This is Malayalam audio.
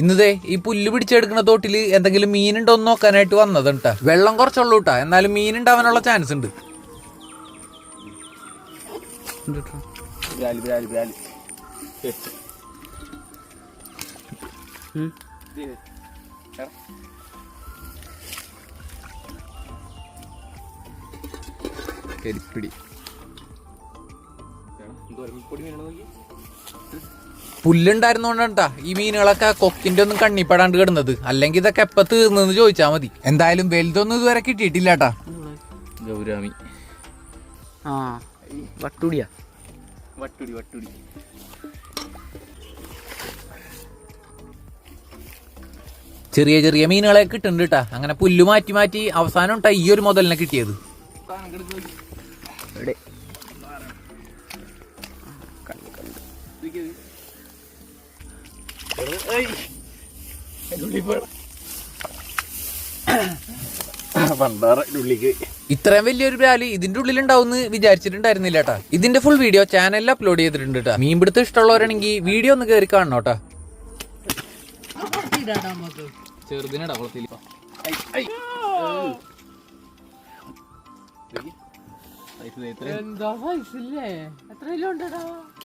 ഇന്നതേ ഈ പുല്ല് പിടിച്ചെടുക്കുന്ന തോട്ടില് എന്തെങ്കിലും മീനുണ്ടോന്ന് നോക്കാനായിട്ട് വന്നതുണ്ടാ. വെള്ളം കുറച്ചുള്ളൂ കേട്ടാ, എന്നാലും മീനുണ്ടാവാനുള്ള ചാൻസ് ഉണ്ട്. പുല്ലുണ്ടായിരുന്നോണ്ടാ ഈ മീനുകളൊക്കെ കൊക്കിന്റെ ഒന്നും കണ്ണിപ്പെടാണ്ട് കിടന്നത്. അല്ലെങ്കിൽ ഇതൊക്കെ എപ്പ തീർന്നെന്ന് ചോദിച്ചാ മതി. എന്തായാലും വലുതൊന്നും ഇതുവരെ കിട്ടിയിട്ടില്ല കേട്ടാ. ഗൗരാമി വട്ടുടിയാ വട്ടുടി ചെറിയ ചെറിയ മീനുകളെ കിട്ടുന്നുണ്ട് കേട്ടാ. അങ്ങനെ പുല്ല് മാറ്റി മാറ്റി അവസാനം ഉണ്ടാ ഈ ഒരു മുതലിനെ കിട്ടിയത്. ഇത്രയും വലിയൊരു ബ്രാലി ഇതിന്റെ ഉള്ളിൽ ഉണ്ടാവുമെന്ന് വിചാരിച്ചിട്ടുണ്ടായിരുന്നില്ല കേട്ടാ. ഇതിന്റെ ഫുൾ വീഡിയോ ചാനലിൽ അപ്ലോഡ് ചെയ്തിട്ടുണ്ട് കേട്ടാ. മീൻപിടുത്തം ഇഷ്ടമുള്ളവരാണെങ്കിൽ വീഡിയോ ഒന്ന് കയറി കാണണം കേട്ടാ. ചെറുതിനടാ കുളത്തിൽ